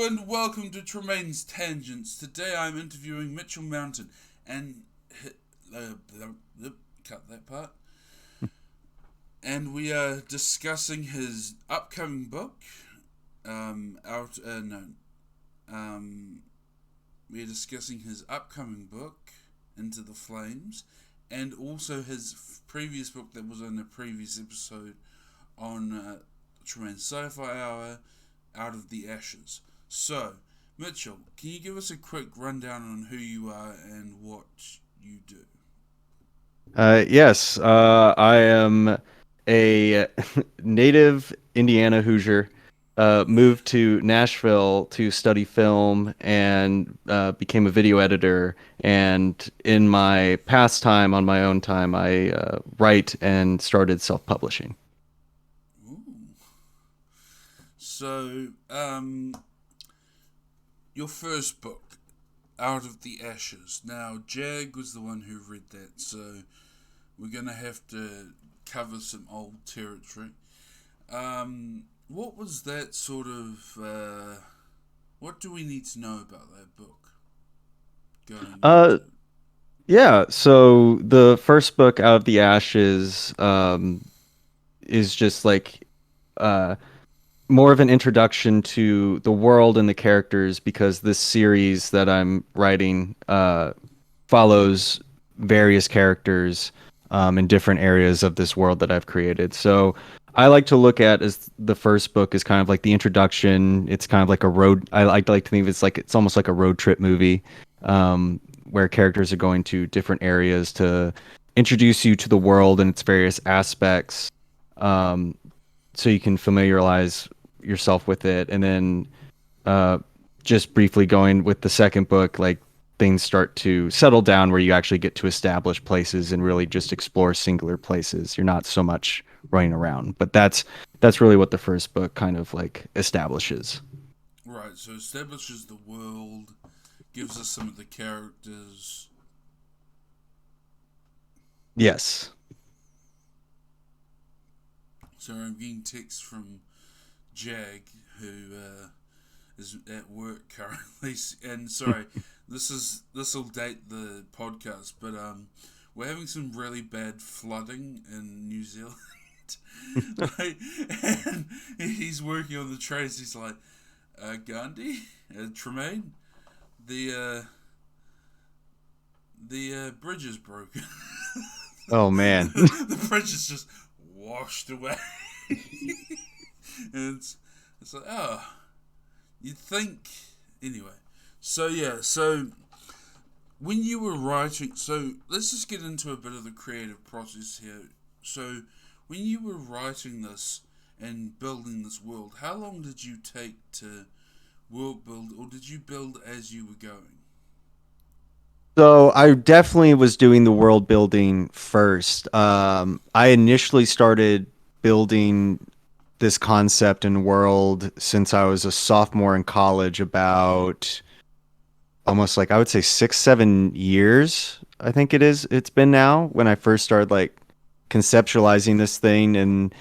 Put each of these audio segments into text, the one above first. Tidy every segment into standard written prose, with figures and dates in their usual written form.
and welcome to Tremaine's Tangents. Today I'm interviewing Mitchell Mountain and cut that part. And we are discussing his upcoming book. We're discussing his upcoming book, Into the Flames, and also his previous book that was on a previous episode on Tremaine Sci-Fi Hour, Out of the Ashes. So, Mitchell, can you give us a quick rundown on who you are and what you do? Yes, I am a native Indiana Hoosier. Moved to Nashville to study film and became a video editor. And in my pastime, on my own time, I write and started self-publishing. Ooh. So, your first book, Out of the Ashes. Now, Jag was the one who read that, so we're going to have to cover some old territory. What was that sort of. What do we need to know about that book going Uh, into it? yeah, so the first book, Out of the Ashes, is just like uh, more of an introduction to the world and the characters because this series that I'm writing follows various characters in different areas of this world that I've created. So I like to look at as the first book is kind of like the introduction. It's kind of like a road. I like to think of it's almost like a road trip movie, where characters are going to different areas to introduce you to the world and its various aspects. Um, so you can familiarize yourself with it, and then uh, just briefly going with the second book, like things start to settle down where you actually get to establish places and really just explore singular places. You're not so much running around, but that's really what the first book kind of like establishes. Right, so establishes the world, gives us some of the characters. Yes. So I'm getting texts from Jag, who is at work currently. And sorry, this will date the podcast, but we're having some really bad flooding in New Zealand. like, and he's working on the trains. He's like, Gandhi, Tremaine, the bridge is broken. Oh man. The bridge is just washed away. and it's like, oh, you'd think. Anyway, so yeah, so when you were writing, so let's just get into a bit of the creative process here. So when you were writing this and building this world, how long did you take to world build, or did you build as you were going? So I definitely was doing the world building first. I initially started building this concept and world since I was a sophomore in college, about almost like I would say 6, 7 years. I think it's been now when I first started like conceptualizing this thing. And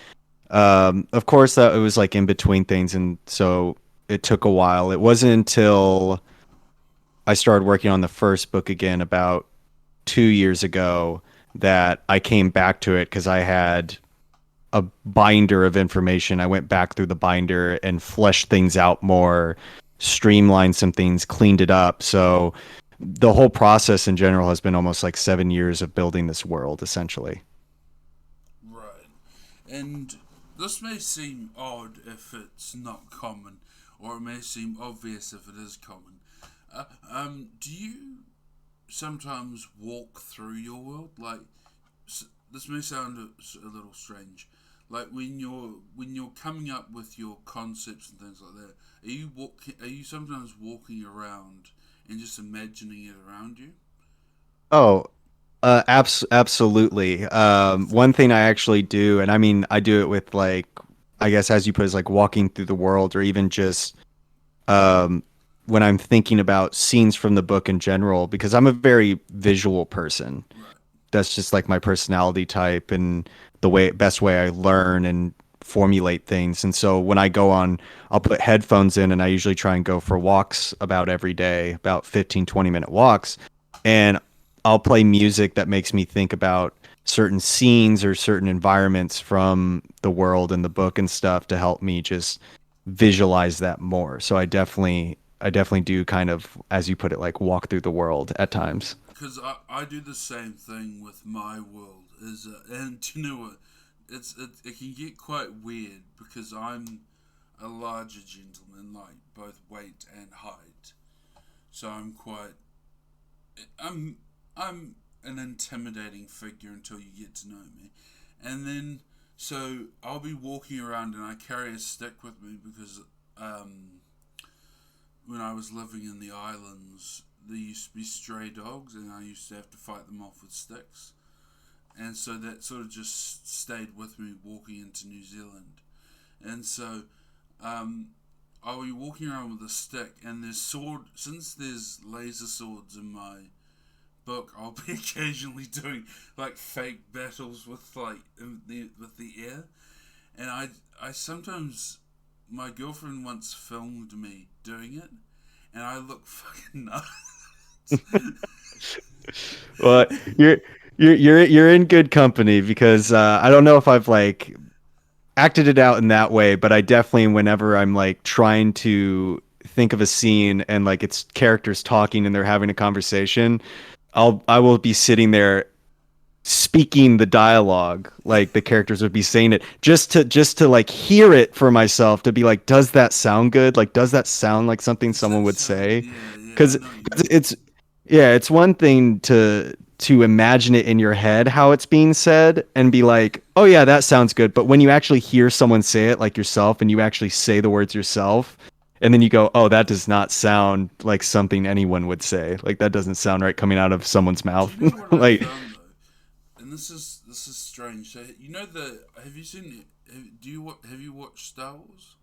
of course that it was like in between things, and so it took a while. It wasn't until I started working on the first book again about 2 years ago that I came back to it because I had a binder of information. I went back through the binder and fleshed things out more, streamlined some things, cleaned it up. So the whole process in general has been almost like 7 years of building this world, essentially. Right. And this may seem odd if it's not common, or it may seem obvious if it is common. Do you sometimes walk through your world? Like, this may sound a little strange. Like when you're coming up with your concepts and things like that, Are you sometimes walking around and just imagining it around you? Oh, absolutely. One thing I actually do, and I mean, I do it with like, I guess as you put, is like walking through the world, or even just um, when I'm thinking about scenes from the book in general, because I'm a very visual person. Right. That's just like my personality type and the best way I learn and formulate things. And so when I go on, I'll put headphones in, and I usually try and go for walks about every day, about 15, 20-minute walks. And I'll play music that makes me think about certain scenes or certain environments from the world and the book and stuff to help me just visualize that more. So I definitely do kind of, as you put it, like walk through the world at times. Because I do the same thing with my world. And do you know what? It can get quite weird because I'm a larger gentleman, like both weight and height. So I'm an intimidating figure until you get to know me. And then, so I'll be walking around and I carry a stick with me because when I was living in the islands, there used to be stray dogs and I used to have to fight them off with sticks. And so that sort of just stayed with me walking into New Zealand. And so I'll be walking around with a stick, and since there's laser swords in my book, I'll be occasionally doing like fake battles with with the air, and I sometimes, my girlfriend once filmed me doing it, and I look fucking nuts. Well, you're in good company because I don't know if I've like acted it out in that way, but I definitely, whenever I'm like trying to think of a scene and like it's characters talking and they're having a conversation, I will be sitting there speaking the dialogue like the characters would be saying it, just to like hear it for myself, to be like, does that sound good? Like, does that sound like something Does someone that would sound? say? Yeah, yeah, I Because know what you mean. it's yeah, it's one thing to imagine it in your head how it's being said and be like, oh yeah, that sounds good. But when you actually hear someone say it like yourself, and you actually say the words yourself, and then you go, oh, that does not sound like something anyone would say. Like, that doesn't sound right coming out of someone's Do mouth. you know what I Like, found though? And this is strange. So you know the have you seen have you watched Star Wars?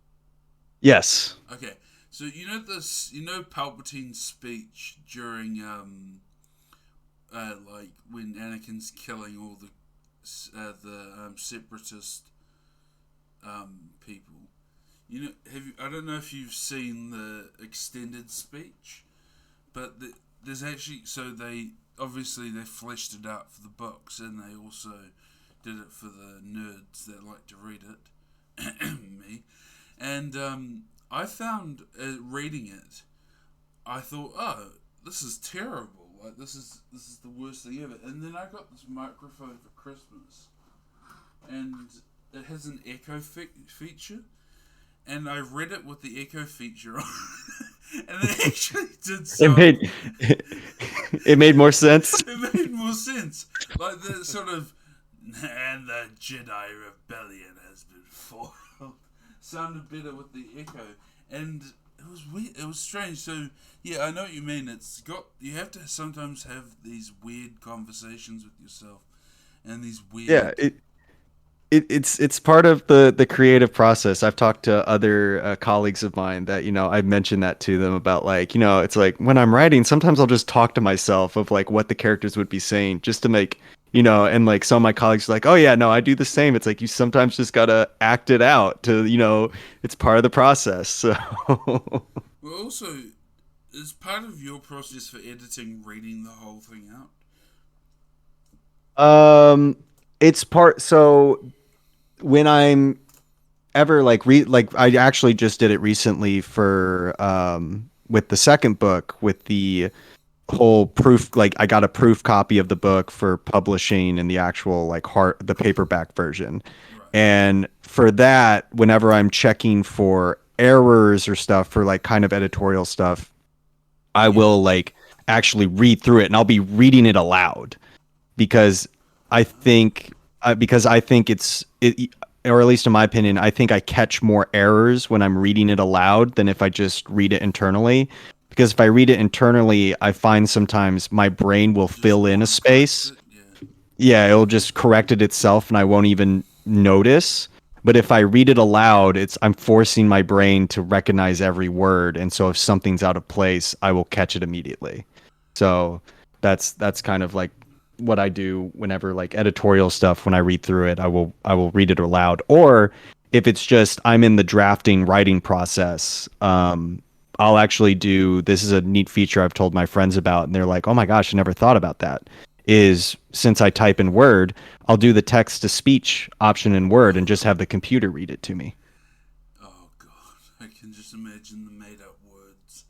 yes. Okay, so you know this Palpatine's speech during like when Anakin's killing all the separatist people. You know, I don't know if you've seen the extended speech, but there's actually, so they obviously they fleshed it out for the books, and they also did it for the nerds that like to read it, me, and I found reading it, I thought, oh, this is terrible. Like this is the worst thing ever. And then I got this microphone for Christmas, and it has an echo feature, and I read it with the echo feature on, and it actually did It sound. made it made more sense. It made more sense. Like the sort of, and the Jedi Rebellion has been foiled. Sounded better with the echo, and it was weird. It was strange. So yeah, I know what you mean. You have to sometimes have these weird conversations with yourself, and these Yeah, weird. it's part of the creative process. I've talked to other colleagues of mine that, I've mentioned that to them about, like, it's like when I'm writing, sometimes I'll just talk to myself of like what the characters would be saying just to make, and like some of my colleagues are like, oh yeah, no, I do the same. It's like you sometimes just gotta act it out to, it's part of the process. So Well, also, is part of your process for editing reading the whole thing out? um it's part, so when I'm ever like I actually just did it recently for with the second book, with the whole proof, like I got a proof copy of the book for publishing in the actual like the paperback version. Right. And for that, whenever I'm checking for errors or stuff for like kind of editorial stuff, I Yeah. will like actually read through it, and I'll be reading it aloud because I think because I think or at least in my opinion, I think I catch more errors when I'm reading it aloud than if I just read it internally. Because if I read it internally, I find sometimes my brain will Just fill in a auto corrects space. it. Yeah. Yeah, it'll just correct it itself and I won't even notice. But if I read it aloud, I'm forcing my brain to recognize every word, and so if something's out of place, I will catch it immediately. So that's kind of like what I do whenever like editorial stuff. When I read through it, I will read it aloud. Or if it's just I'm in the drafting writing process, I'll actually do this is a neat feature I've told my friends about, and they're like, "Oh my gosh, I never thought about that." Is since I type in Word, I'll do the text to speech option in Word and just have the computer read it to me. Oh god, I can just imagine the made up words.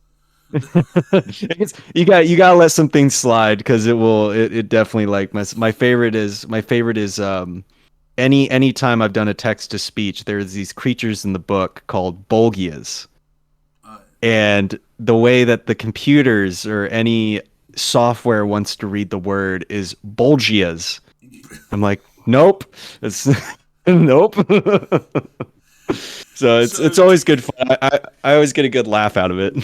You gotta let some things slide because it definitely like my favorite is any time I've done a text to speech, there's these creatures in the book called Bolgias. I And the way that the computers or any software wants to read the word is Bolgias. I'm like, nope. It's nope. So it's so always good fun. I always get a good laugh out of it.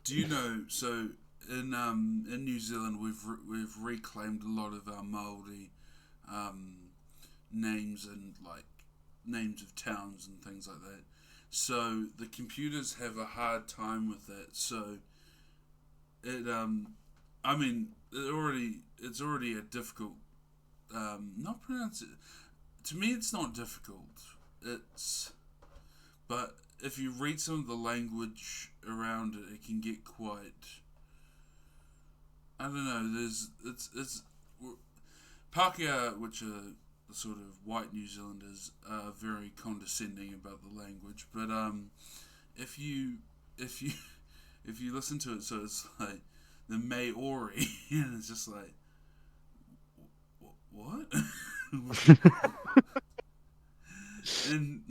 do you know? So in New Zealand, we've reclaimed a lot of our Maori um, names and like names of towns and things like that. So the computers have a hard time with that. So it I mean it's already a difficult not pronounce it. To me, it's not difficult. It's but if you read some of the language around it, it can get quite. I don't know. It's Pākehā, which are the sort of white New Zealanders, are very condescending about the language. But if you if you if you listen to it, so it's like the Maori, and it's just like what? and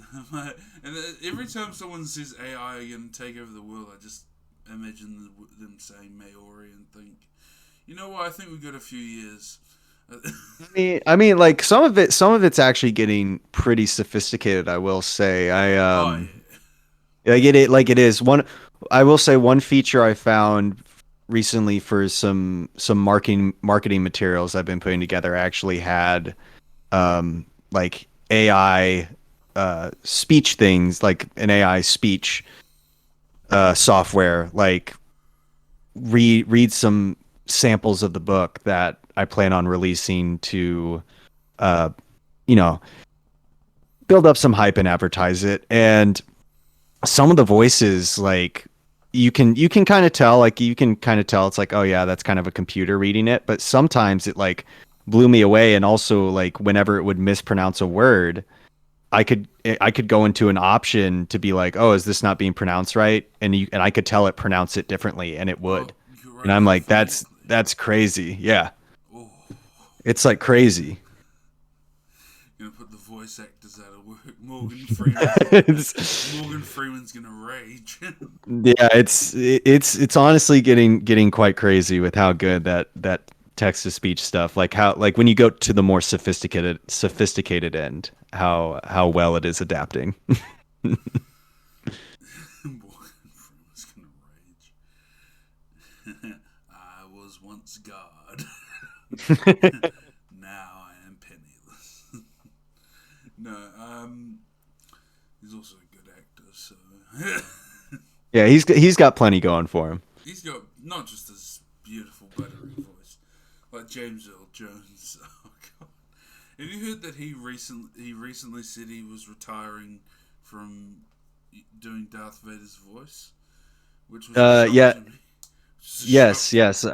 and every time someone says AI are going to take over the world, I just imagine them saying Maori and think, you know what? I think we've got a few years. I mean, like some of it's actually getting pretty sophisticated. I will say, Oh yeah. like it is one. I will say one feature I found recently for some marketing materials I've been putting together actually had like AI speech things, like an AI speech software, like read some samples of the book that I plan on releasing to uh, you know, build up some hype and advertise it. And some of the voices, like you can kind of tell, like you can kind of tell it's like, oh yeah, that's kind of a computer reading it. But sometimes it like blew me away. And also like whenever it would mispronounce a word, I could go into an option to be like, oh, is this not being pronounced right? And I could tell it pronounce it differently, and it would. Oh, you And wrote I'm that like, phonetically. that's crazy. Yeah, Oh, it's like crazy. gonna put the voice actors out of work. It's, Morgan Freeman's gonna rage. yeah, it's honestly getting quite crazy with how good that text to speech stuff, like how like when you go to the more sophisticated end, how well it is adapting. Morgan Freeman's gonna rage. I was once God. Now I am penniless. No, he's also a good actor, so Yeah, he's got plenty going for him. he's got not just his beautiful buttery voice, like James Earl Jones. Oh god! Have you heard that he recently said he was retiring from doing Darth Vader's voice, which was a shock Yeah, to me. Which was a shock yes, to me. yes.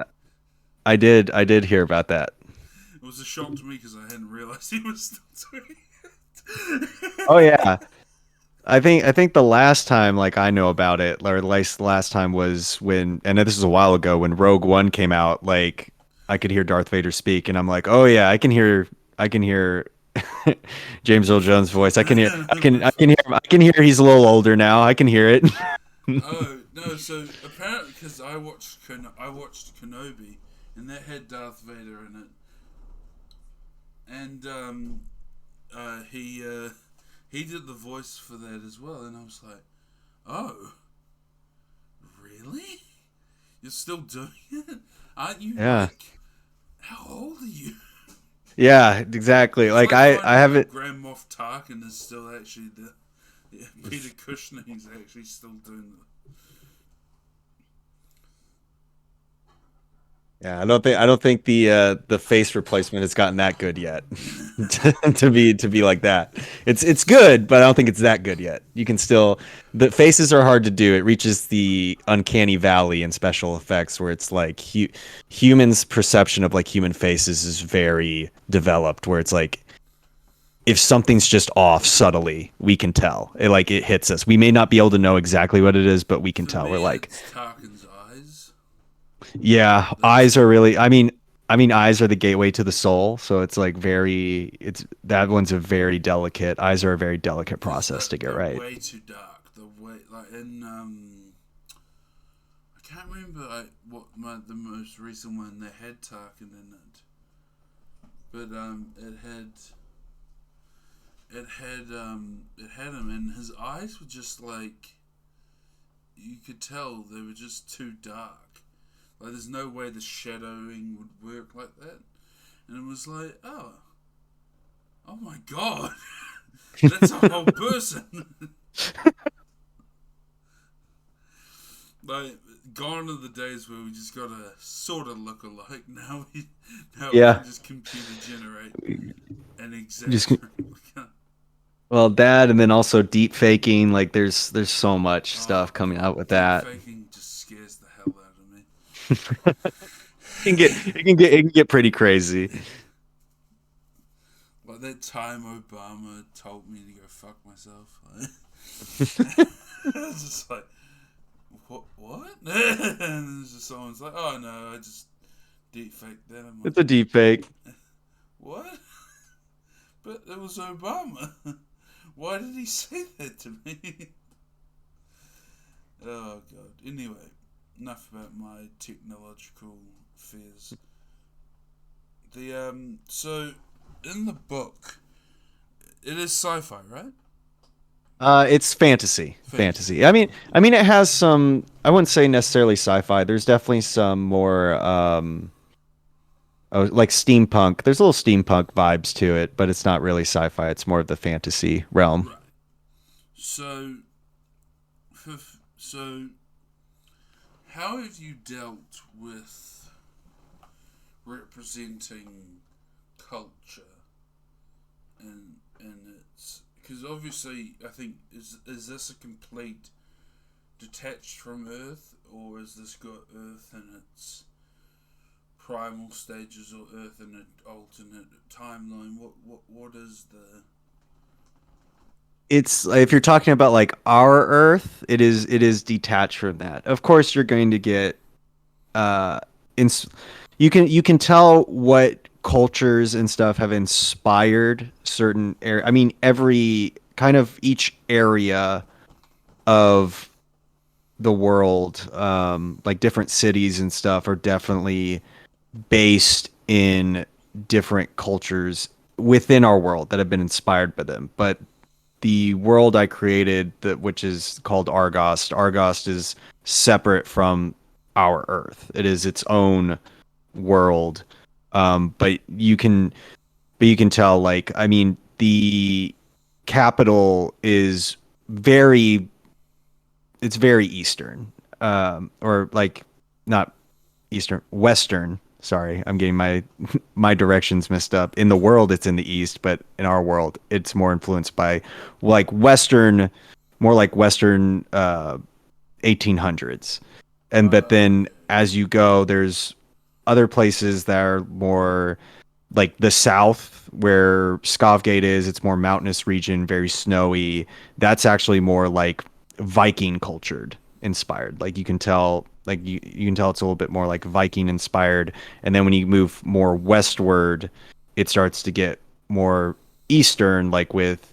I did hear about that. It was a shock to me because I hadn't realized he was still doing Oh it. yeah. I think the last time like I know about it, or the last time was when, and this was a while ago when Rogue One came out. Like I could hear Darth Vader speak, and I'm like, oh yeah, I can hear James Earl Jones' voice. I can hear I can hear he's a little older now. I can hear it. Oh no! So apparently, because I watched Kenobi, and that had Darth Vader in it, and uh, he uh, he did the voice for that as well, and I was like, oh, really? You're still doing it? Aren't you Yeah, like? How old are you? yeah, exactly. It's Like like I finding haven't. out Grand Moff Tarkin is still actually the yeah, Peter Cushing's actually still doing Yeah, I don't think the face replacement has gotten that good yet. To be like that. It's good, but I don't think it's that good yet. You can still the faces are hard to do. It reaches the uncanny valley in special effects where it's like humans' perception of like human faces is very developed where it's like if something's just off subtly, we can tell. It hits us. We may not be able to know exactly what it is, but we can For tell. We're me, like, it's Tarkin's eyes. yeah, That's eyes are really. I mean, eyes are the gateway to the soul. So it's like very. It's that one's a very delicate. Eyes are a very delicate because process to get they're right. way too dark. The way like in I can't remember the most recent one they had Tarkin in it, but it had him, and his eyes were just like you could tell they were just too dark. Like there's no way the shadowing would work like that, and it was like oh my god, that's a whole person. Like gone are the days where we just gotta sort of look alike. Now we Yeah, can just computer generate and just exaggerate. well, that and then also deep faking. Like there's so much Oh stuff coming god, out with deep that. faking just scares the hell out of me. It can get pretty crazy. Like that time Obama told me to go fuck myself. Like, it's just like what? And it's just someone's like, oh no, I just deep faked that. I'm like, It's a deep fake. what? But it was Obama. Why did he say that to me? Oh god. Anyway, enough about my technological fears. So in the book, it is sci-fi, right? It's fantasy. Fantasy. Fantasy. I mean, it has some. I wouldn't say necessarily sci-fi. There's definitely some more, like steampunk. There's little steampunk vibes to it, but it's not really sci-fi. It's more of the fantasy realm. Right. So, so how have you dealt with representing culture and it's because obviously I think is this a complete detached from Earth or is this got Earth in its primal stages or Earth in an alternate timeline? What is the It's if you're talking about like our Earth, it is detached from that. Of course, you're going to get uh, ins- you can tell what cultures and stuff have inspired certain area. I mean, every kind of each area of the world, like different cities and stuff, are definitely based in different cultures within our world that have been inspired by them. But the world I created, that which is called Argost, Argost is separate from our Earth. It is its own world. But you can tell, like, I mean, the capital is very it's very eastern, or like not eastern, western. Sorry, I'm getting my directions messed up. In the world, it's in the east, but in our world, it's more influenced by like western, more like western 1800s. And but then okay? as you go, there's other places that are more like the south where Skavgate is. It's more mountainous region, very snowy. That's actually more like Viking cultured inspired. Like you can tell it's a little bit more like Viking inspired. And then when you move more westward, it starts to get more eastern, like with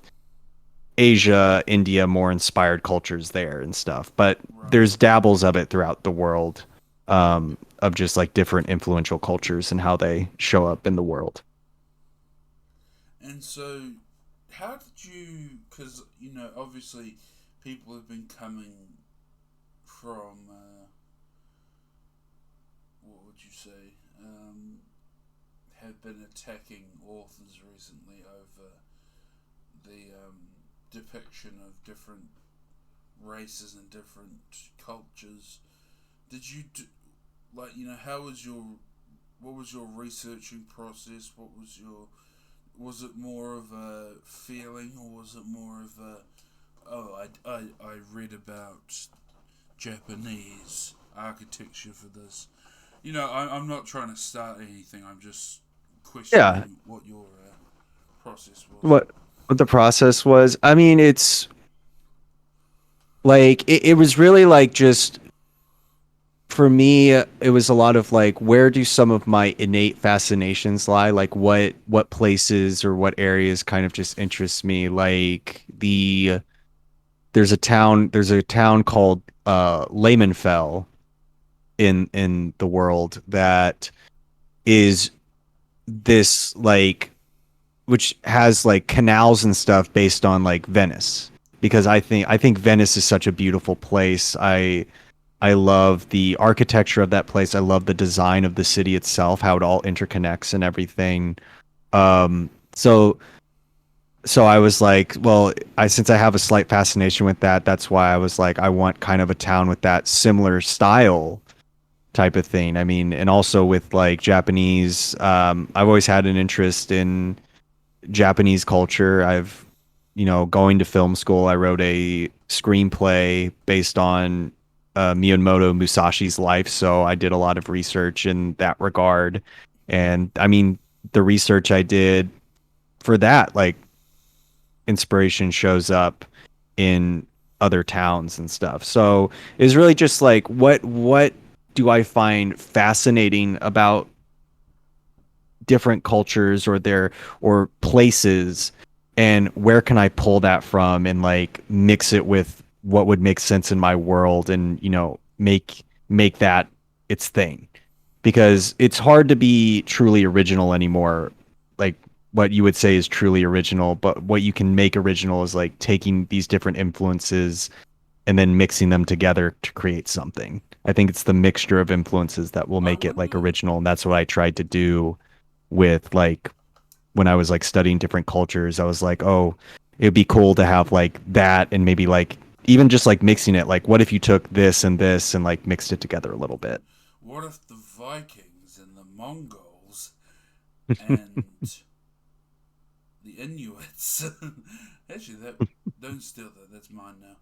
Asia, India, more inspired cultures there and stuff. But Right. there's dabbles of it throughout the world, of just like different influential cultures and how they show up in the world. And so, how did you? Because obviously, people have been coming from what would you say? Have been attacking authors recently over the depiction of different races and different cultures. Did you like how was your what was your researching process? What was your was it more of a feeling or was it more of a oh I read about Japanese architecture for this. You know, I'm not trying to start anything. I'm just Yeah. questioning what your process was. What the process was? I mean, it's like it was really like just for me, it was a lot of like, where do some of my innate fascinations lie? Like, what places or what areas kind of just interest me? Like there's a town called Lehmanfell in the world that is this like which has like canals and stuff based on like Venice because I think Venice is such a beautiful place. I love the architecture of that place. I love the design of the city itself, how it all interconnects and everything. Um, so so I was like, well, I since I have a slight fascination with that, that's why I was like, I want kind of a town with that similar style type of thing. I mean, and also with like Japanese, I've always had an interest in Japanese culture. I've, you know, going to film school, I wrote a screenplay based on Miyamoto Musashi's life. So I did a lot of research in that regard. And I mean, the research I did for that, like, inspiration shows up in other towns and stuff. So it's really just like, what do I find fascinating about different cultures or their or places, and where can I pull that from and like mix it with what would make sense in my world, and you know, make that its thing, because it's hard to be truly original anymore. Like, what you would say is truly original, but what you can make original is like taking these different influences and then mixing them together to create something. I think it's the mixture of influences that will I make it like wonder. original, and that's what I tried to do with like when I was like studying different cultures. I was like, oh, it'd be cool to have like that, and maybe like even just like mixing it. Like, what if you took this and like mixed it together a little bit? What if the Vikings and the Mongols and the Inuits? Actually, that don't steal that. That's mine now.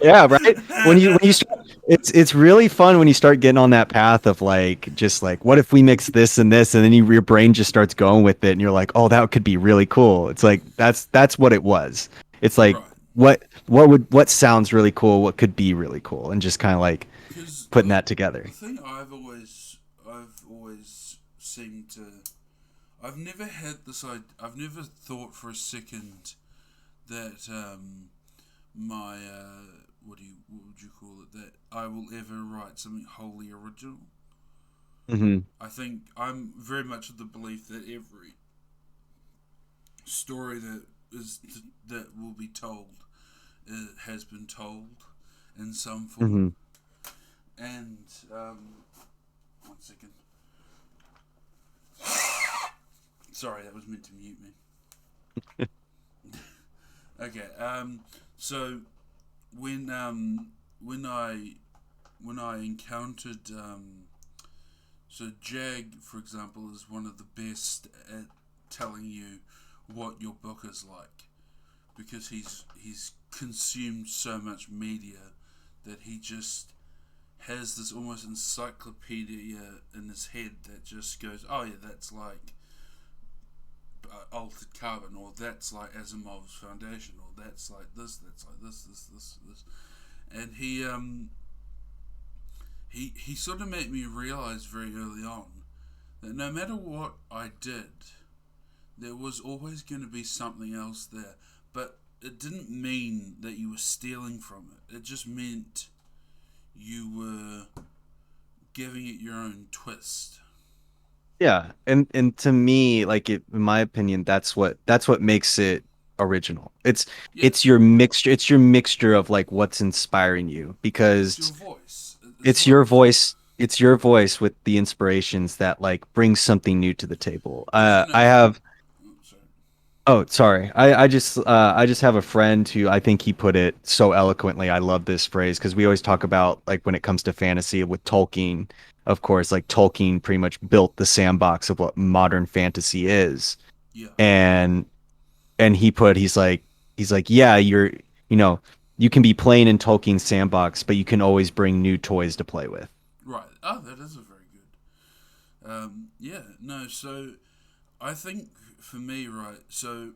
Yeah, right. When you start, it's really fun when you start getting on that path of like just like, what if we mix this, and then your brain just starts going with it, and you're like, oh, that could be really cool. It's like that's what it was. It's like Right. what sounds really cool, what could be really cool, and just kind of like Because putting that together. the thing I've always seemed to I've never had this I've never thought for a second that my what would you call it, that I will ever write something wholly original. Hmm. I think I'm very much of the belief that every story that will be told has been told in some form. Hmm. And one second. Sorry, that was meant to mute me. Okay. So when um, when I when I encountered so Jag, for example, is one of the best at telling you what your book is like because he's consumed so much media that he just has this almost encyclopedia in his head that just goes, oh yeah, that's like Altered Carbon, or that's like Asimov's Foundation, or that's like this, and he sort of made me realize very early on that no matter what I did, there was always going to be something else there, but it didn't mean that you were stealing from it. It just meant you were giving it your own twist. Yeah, and to me, like in my opinion, that's what makes it original. Yeah, It's your mixture of like what's inspiring you, it's your because voice. It's what. it's your voice with the inspirations that like brings something new to the table. Because you know, I have oh, sorry. Oh, sorry. I just have a friend who I think he put it so eloquently. I love this phrase because we always talk about like when it comes to fantasy with Tolkien, of course, like Tolkien pretty much built the sandbox of what modern fantasy is. Yeah, And he's like, yeah, you know, you can be playing in Tolkien's sandbox, but you can always bring new toys to play with. right. Oh, that is a very good. Yeah, no. So I think for me, right. So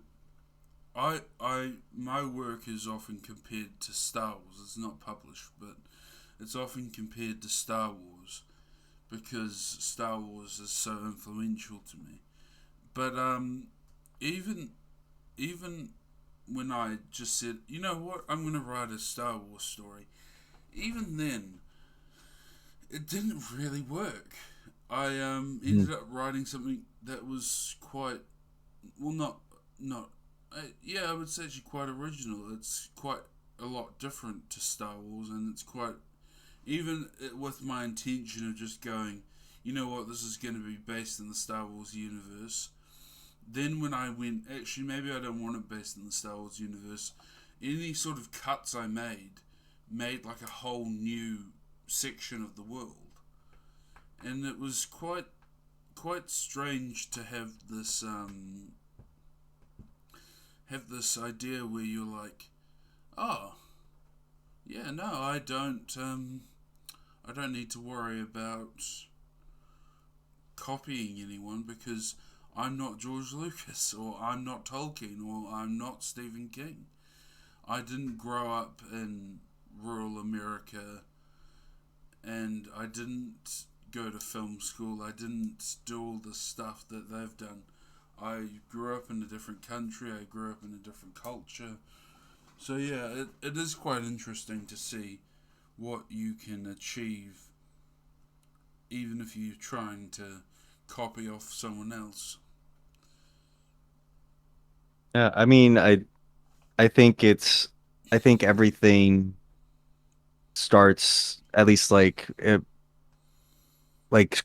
my work is often compared to Star Wars. It's not published, but it's often compared to Star Wars because Star Wars is so influential to me. But even even when I just said, you know what, I'm gonna write a Star Wars story, even then, it didn't really work. I ended up writing something that was quite well, not yeah, I would say it's quite original. It's quite a lot different to Star Wars, and it's quite even with my intention of just going, you know what, this is going to be based in the Star Wars universe. Then when I went, actually, maybe I don't want it based in the Star Wars universe. Any sort of cuts I made like a whole new section of the world, and it was quite strange to have this idea where you're like, oh yeah, no, I don't need to worry about copying anyone because I'm not George Lucas or I'm not Tolkien or I'm not Stephen King. I didn't grow up in rural America and I didn't go to film school. I didn't do all the stuff that they've done. I grew up in a different country. I grew up in a different culture. So yeah, it is quite interesting to see what you can achieve even if you're trying to copy off someone else. Yeah, I think I think everything starts at least like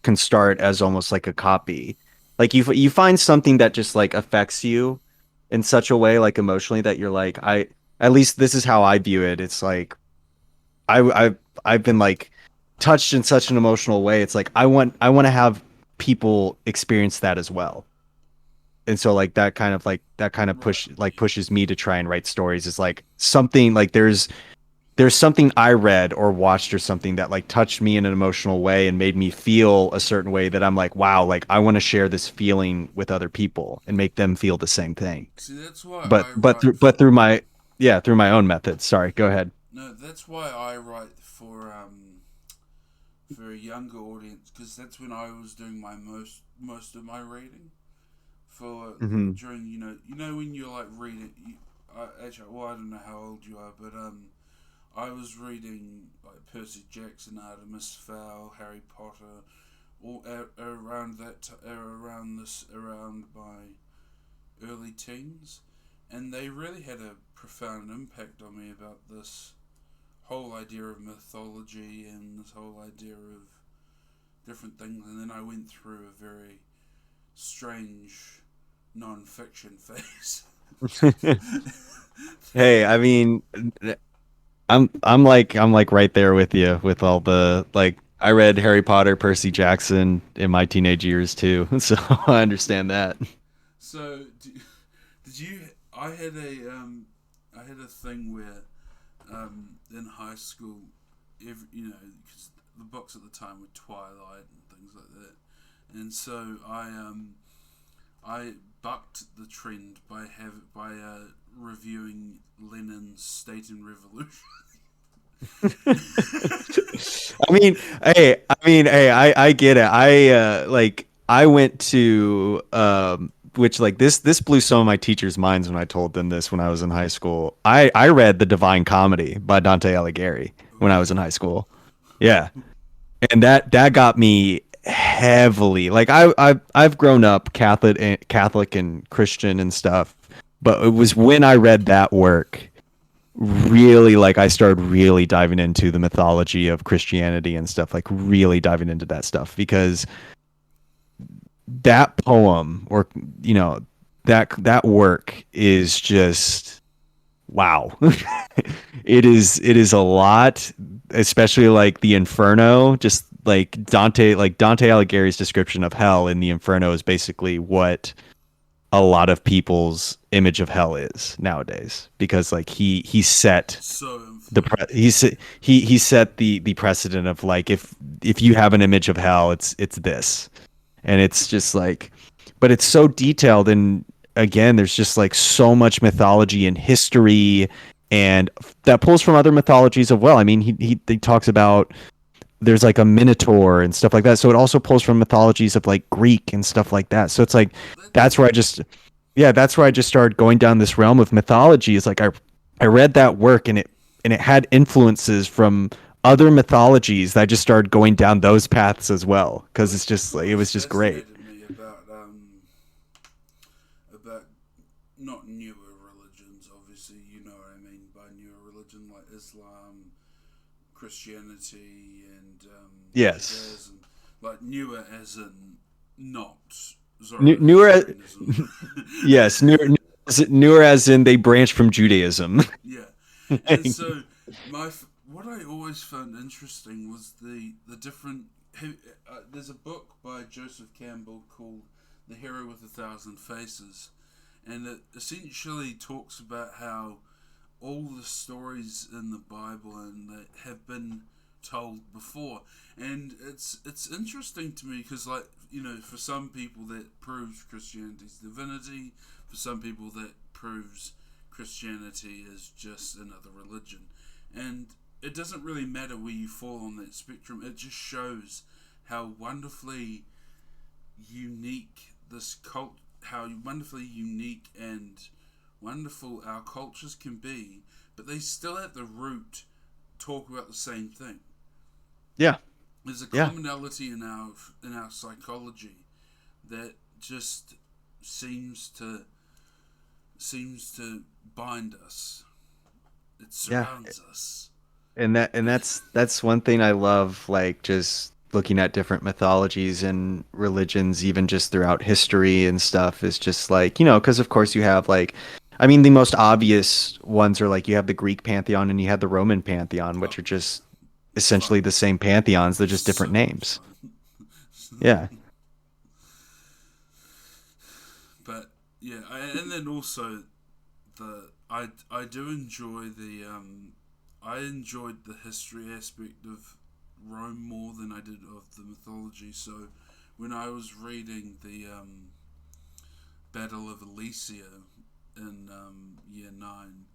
can start as almost like a copy. Like you find something that just like affects you in such a way like emotionally that you're like I at least this is how I view it. It's like I've been like touched in such an emotional way. It's like I want to have people experience that as well. And so like that kind of Right. pushes me to try and write stories is like something like there's something I read or watched or something that like touched me in an emotional way and made me feel a certain way that I'm like, wow, like I want to share this feeling with other people and make them feel the same thing. See, that's why I write But for. through my yeah, through my own methods. Sorry, go ahead. No, that's why I write for a younger audience because that's when I was doing my most of my reading for Hmm. during you know when you're like reading. Actually, well, I don't know how old you are, but I was reading like Percy Jackson, Artemis Fowl, Harry Potter, all around around my early teens, and they really had a profound impact on me about this whole idea of mythology and this whole idea of different things. And then I went through a very strange non-fiction phase. Hey, I mean, I'm like right there with you with all the like I read Harry Potter, Percy Jackson in my teenage years too, so I understand that. So, did you? I had a thing where in high school, because the books at the time were Twilight and things like that, and so I bucked the trend by reviewing Lenin's State and Revolution. Hey, I get it. I went to which like this blew some of my teachers' minds when I told them this when I was in high school. I read The Divine Comedy by Dante Alighieri when I was in Ooh, high school. Yeah. And that got me heavily. Like I've grown up Catholic and Christian and stuff, but it was when I read that work really like I started really diving into the mythology of Christianity and stuff, like really diving into that stuff because that poem or you know that work is just wow. It is a lot, especially like the Inferno, just like Dante Alighieri's description of hell in the Inferno is basically what a lot of people's image of hell is nowadays, because like he set So the he set the precedent of like if you have an image of hell, it's this. And it's just like, but it's so detailed, and again there's just like so much mythology and history, and that pulls from other mythologies as well. I mean, he talks about there's like a minotaur and stuff like that, so it also pulls from mythologies of like Greek and stuff like that. So it's like that's that's where I just yeah, that's where I just started going down this realm of mythology. Is like I read that work, and it had influences from other mythologies that I just started going down those paths as well, because what it's just what like it always was just great. fascinated me about not newer religions. Obviously, you know what I mean by newer religion, like Islam, Christianity, and Yes. Judaism. Like newer as in not Newer, Zoroastrianism. yes, newer as in they branch from Judaism. Yeah, and so what I always found interesting was the different. There's a book by Joseph Campbell called "The Hero with a Thousand Faces," and it essentially talks about how all the stories in the Bible and that have been told before, and it's interesting to me because like for some people that proves Christianity's divinity, for some people that proves Christianity is just another religion, and it doesn't really matter where you fall on that spectrum. It just shows how wonderfully unique how wonderfully unique and wonderful our cultures can be, but they still at the root talk about the same thing. Yeah, There's a yeah, commonality in our psychology that just seems to seems to bind us. It yeah. surrounds us. And that's one thing I love, like just looking at different mythologies and religions, even just throughout history and stuff, is just like, because of course you have like, I mean, the most obvious ones are like you have the Greek pantheon and you have the Roman pantheon, Oh, which are just fun. essentially the same pantheons, they're just different So much names. fun. Yeah. But yeah, and then also I do enjoy I enjoyed the history aspect of Rome more than I did of the mythology. So when I was reading the Battle of Alesia in year 9,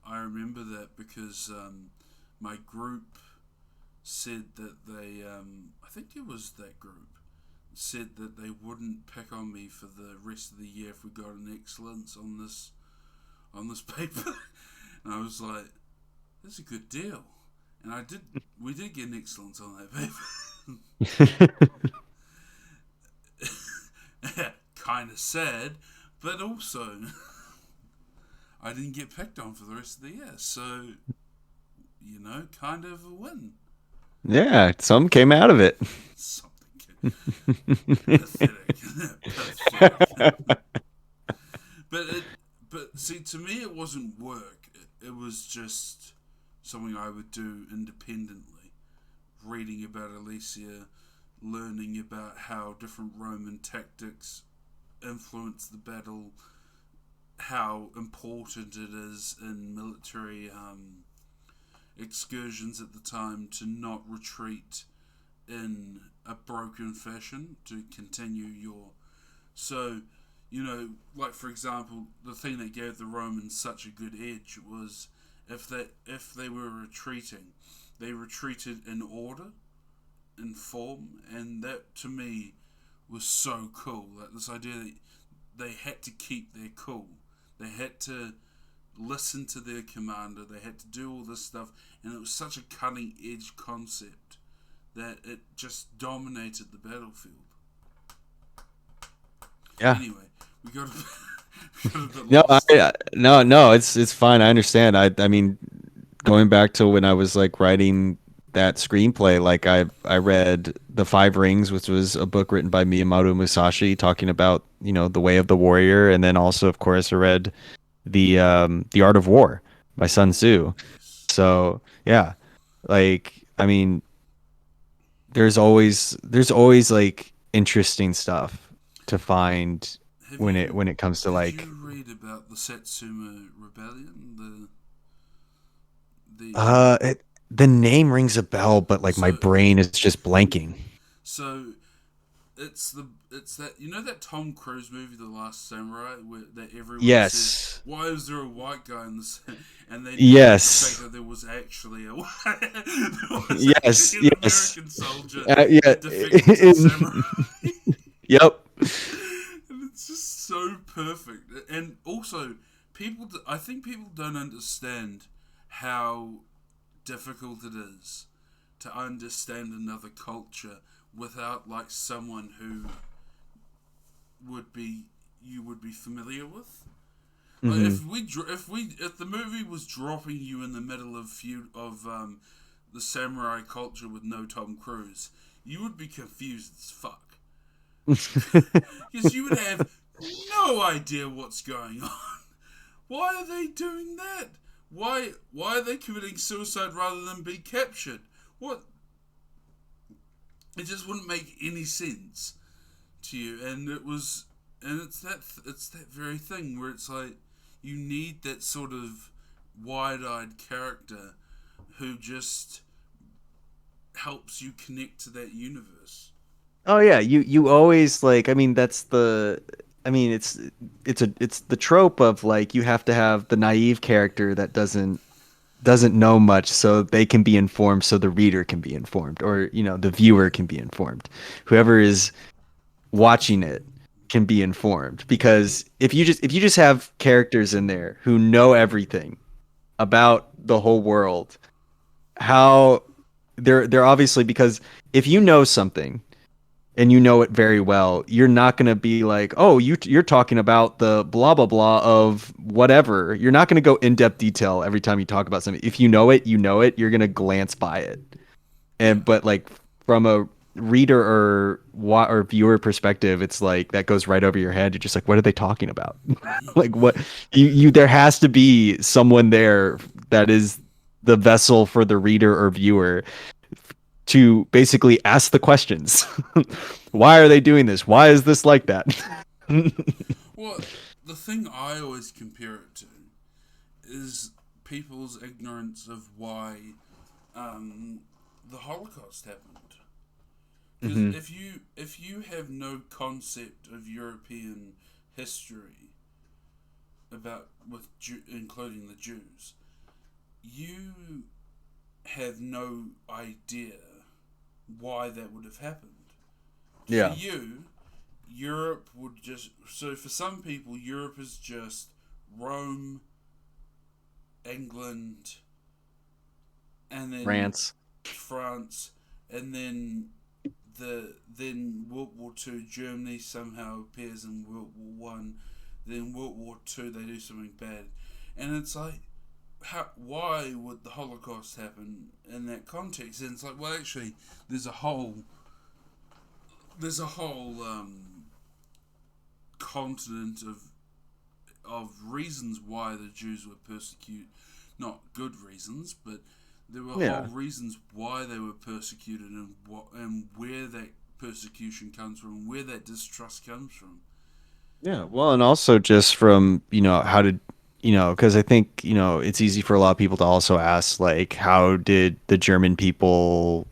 I remember that because my group said that I think it was that group, said that they wouldn't pick on me for the rest of the year if we got an excellence on this paper. And I was like, that's a good deal. And we did get an excellence on that paper. Kind of sad, but also I didn't get picked on for the rest of the year. So, kind of a win. Yeah, some came out of it. Something pathetic. Pathetic. But see, to me, it wasn't work. It was just something I would do independently. Reading about Alesia, learning about how different Roman tactics influence the battle, how important it is in military excursions at the time to not retreat in a broken fashion, to continue your. So, like for example, the thing that gave the Romans such a good edge was if they were retreating, they retreated in order, in form, and that to me was so cool. Like this idea that they had to keep their cool, they had to listen to their commander, they had to do all this stuff, and it was such a cutting edge concept that it just dominated the battlefield. Yeah. Anyway, we got a, we got a bit No, lost. no, it's fine. I understand. I mean, going back to when I was like writing that screenplay. Like I read The Five Rings, which was a book written by Miyamoto Musashi talking about, the way of the warrior, and then also of course I read the Art of War by Sun Tzu. Yes. So, yeah. Like, I mean, there's always like interesting stuff to find Have when it you when it comes to did you like read about the Satsuma Rebellion? The the name rings a bell, but like my so brain is just blanking. so it's that that Tom Cruise movie, The Last Samurai, where that everyone says, Yes. why is there a white guy in this, and they neglect the fact Yes. that there was actually a there was Yes. actually an Yes. American soldier Yeah. that defected to the samurai. Yep. And it's just so perfect. And also, I think people don't understand how difficult it is to understand another culture without like someone who would be you would be familiar with. Like Hmm. if the movie was dropping you in the middle of the samurai culture with no Tom Cruise, you would be confused as fuck. Because you would have no idea what's going on. Why are they doing that? Why are they committing suicide rather than be captured? What? It just wouldn't make any sense to you. And it's that very thing where it's like you need that sort of wide-eyed character who just helps you connect to that universe. Oh yeah, you always like, I mean, it's the trope of like you have to have the naive character that doesn't know much so they can be informed, so the reader can be informed, or the viewer can be informed. Whoever is watching it can be informed, because if you just have characters in there who know everything about the whole world, how they're obviously, because if you know something and you know it very well, you're not going to be like, oh, you're talking about the blah blah blah of whatever. You're not going to go in depth detail every time you talk about something. If you know it, you know it. You're going to glance by it. Yeah. And but like from a reader or viewer perspective, it's like that goes right over your head. You're just like, what are they talking about? Like what you there has to be someone there that is the vessel for the reader or viewer to basically ask the questions. Why are they doing this? Why is this like that? Well, the thing I always compare it to is people's ignorance of why um, the Holocaust happened. Because Hmm. if you have no concept of European history about including the Jews, you have no idea why that would have happened. For Yeah. you, Europe would just so for some people Europe is just Rome, England, and then Rants. France, and then World War Two. Germany somehow appears in World War One. Then World War Two, they do something bad, and it's like, why would the Holocaust happen in that context? And it's like, well, actually, there's a whole there's a whole continent of reasons why the Jews were persecuted. Not good reasons, but there were whole Yeah. reasons why they were persecuted, and where that persecution comes from, where that distrust comes from. Yeah. Well, and also just from, how did, because I think, it's easy for a lot of people to also ask, like, how did the German people,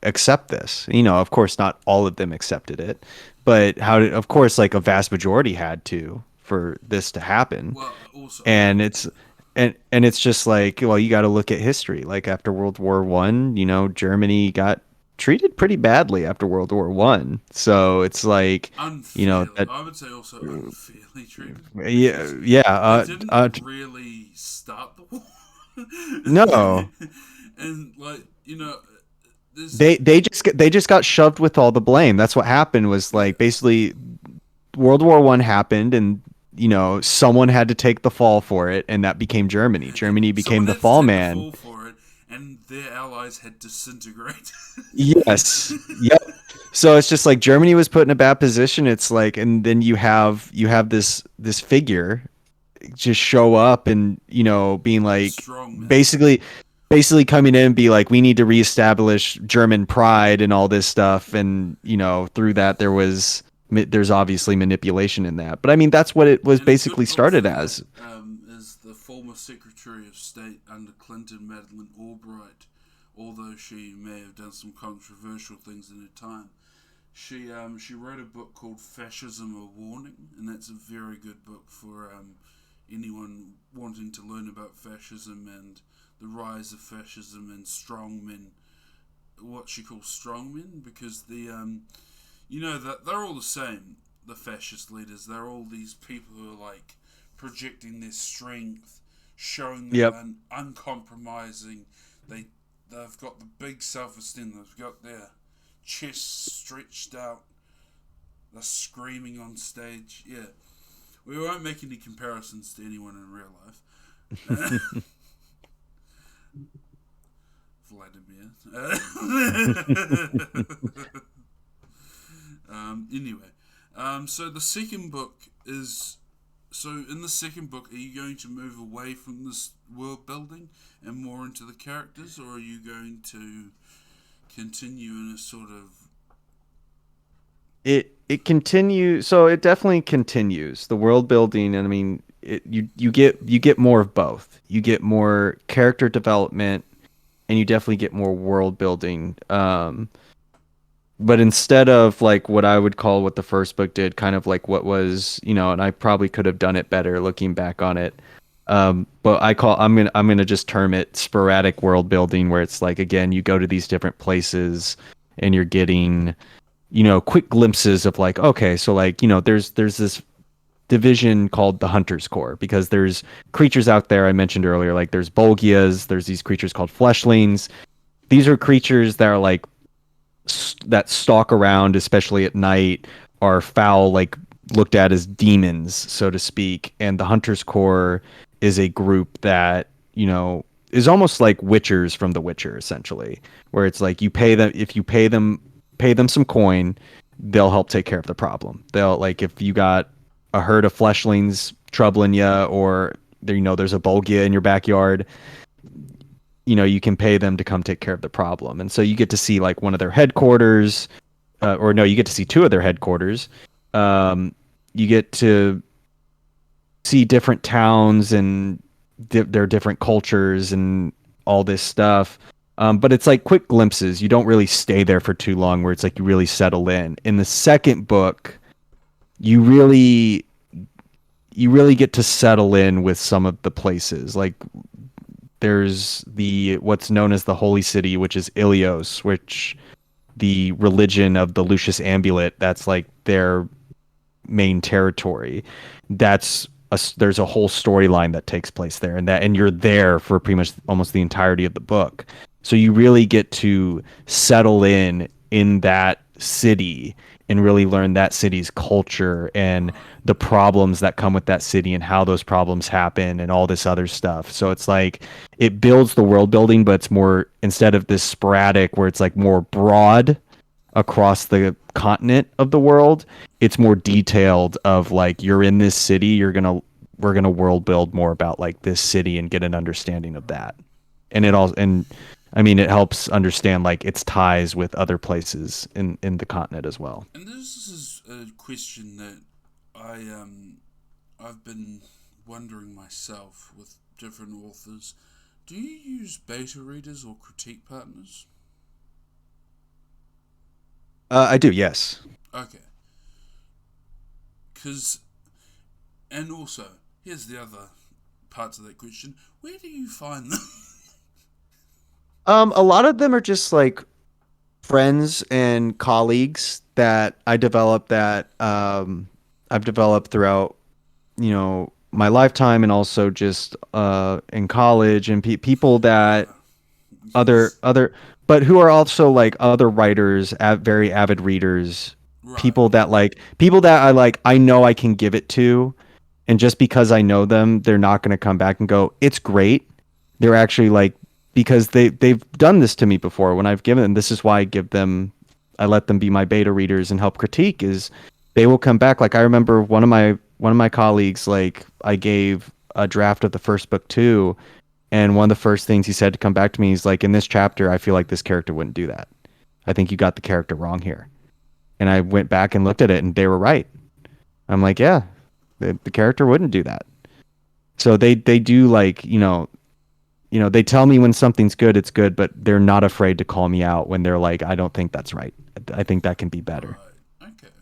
accept this? Of course, not all of them accepted it, but of course, like a vast majority had to for this to happen. Well, also, And it's just like, well, you got to look at history. Like after World War I, Germany got treated pretty badly after World War I. So it's like, unfairly, that I would say also unfairly treated, yeah, because yeah, they didn't really start the war. no. And like there's They just got shoved with all the blame. That's what happened, was yeah, like basically World War I happened, and someone had to take the fall for it, and that became Germany. and Germany became someone the had to fall take the man. fall for it, and their allies had disintegrated. Yes. Yep. So it's just like Germany was put in a bad position. It's like, and then you have this figure just show up and being like Strongman. basically basically coming in and be like, we need to reestablish German pride and all this stuff. And through that there's obviously manipulation in that. But I mean, that's what it was And a good basically book for started that as. is the former Secretary of State under Clinton, Madeleine Albright. Although she may have done some controversial things in her time, she wrote a book called Fascism: A Warning, and that's a very good book for anyone wanting to learn about fascism and the rise of fascism and strongmen. What she calls strongmen, because that they're all the same. The fascist leaders, they're all these people who are like projecting their strength, showing that Yep. they're uncompromising. They they've got the big self-esteem. They've got their chests stretched out. They're screaming on stage. Yeah, we won't make any comparisons to anyone in real life. Vladimir. Anyway, so the second book is. So in the second book, are you going to move away from this world building and more into the characters, or are you going to continue in a sort of It continues, so it definitely continues the world building. And I mean, you get more of both. You get more character development, and you definitely get more world building. But instead of like what I would call what the first book did, kind of like what was, and I probably could have done it better looking back on it. But I'm gonna just term it sporadic world building, where it's like, again, you go to these different places and you're getting, quick glimpses of like, okay, so like, there's this division called the Hunters Corps, because there's creatures out there I mentioned earlier, like there's Bolgias, there's these creatures called fleshlings. These are creatures that are like that stalk around, especially at night, are foul, like looked at as demons, so to speak. And the Hunters Corps is a group that is almost like Witchers from The Witcher, essentially, where it's like you pay them if you pay them some coin, they'll help take care of the problem. They'll like if you got a herd of fleshlings troubling you, or there's a Bolgia in your backyard, you can pay them to come take care of the problem. And so you get to see like one of their headquarters, or no, you get to see two of their headquarters. You get to see different towns and their different cultures and all this stuff. But it's like quick glimpses. You don't really stay there for too long, where it's like you really settle in. In the second book, you really get to settle in with some of the places. Like there's the what's known as the Holy City, which is Ilios, which the religion of the Lucius Amulet, that's like their main territory. There's a whole storyline that takes place there, and you're there for pretty much almost the entirety of the book. So you really get to settle in that city and really learn that city's culture and the problems that come with that city and how those problems happen and all this other stuff. So it's like it builds the world building, but it's more, instead of this sporadic where it's like more broad across the continent of the world, it's more detailed of like, you're in this city, we're gonna world build more about like this city and get an understanding of that. And I mean, it helps understand like its ties with other places in the continent as well. And this is a question that I've been wondering myself with different authors. Do you use beta readers or critique partners? I do, yes. Okay, because and also here's the other parts of that question. Where do you find them? A lot of them are just like friends and colleagues that I've developed throughout, my lifetime, and also just in college, and people that Yes, other but who are also like other writers, very avid readers, right. people that I know I can give it to, and just because I know them, they're not going to come back and go, it's great. They're actually like because they've done this to me before when I've given them. This is why I let them be my beta readers and help critique. Is they will come back. Like I remember one of my colleagues, like I gave a draft of the first book to, and one of the first things he said to come back to me is like, in this chapter, I feel like this character wouldn't do that. I think you got the character wrong here. And I went back and looked at it, and they were right. I'm like, yeah, the character wouldn't do that. So they do, like, they tell me when something's good, it's good, but they're not afraid to call me out when they're like, I don't think that's right. I think that can be better. Right. Okay.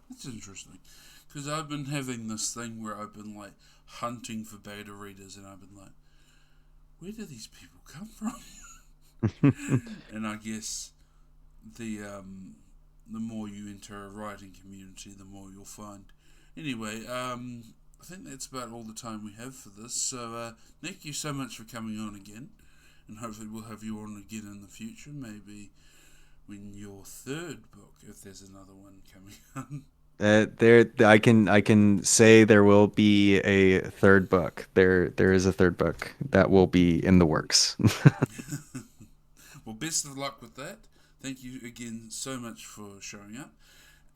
That's interesting. Because I've been having this thing where I've been like hunting for beta readers, and I've been like, where do these people come from? And I guess the more you enter a writing community, the more you'll find. Anyway, I think that's about all the time we have for this. So, thank you so much for coming on again, and hopefully we'll have you on again in the future. Maybe when your third book, if there's another one coming on. I can say there will be a third book. There is a third book that will be in the works. Well, best of luck with that. Thank you again so much for showing up.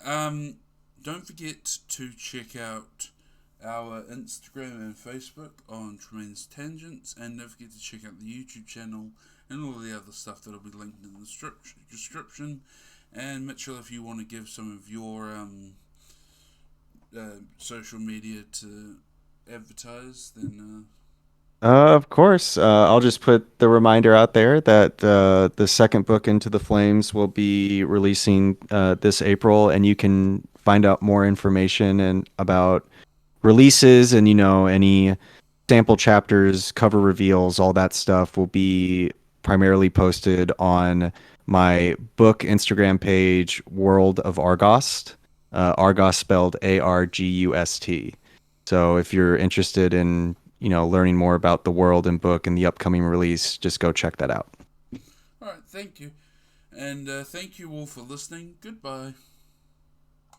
Um, don't forget to check out our Instagram and Facebook on Tremaine's Tangents, and don't forget to check out the YouTube channel and all the other stuff that'll be linked in the description. And Mitchell, if you want to give some of your social media to advertise, then Of course. I'll just put the reminder out there that the second book, Into the Flames, will be releasing this April, and you can find out more information and about releases and any sample chapters, cover reveals, all that stuff will be primarily posted on my book Instagram page, World of Argost. Argos spelled Argust. So if you're interested in learning more about the world and book and the upcoming release, just go check that out. all right. Thank you, and thank you all for listening. Goodbye.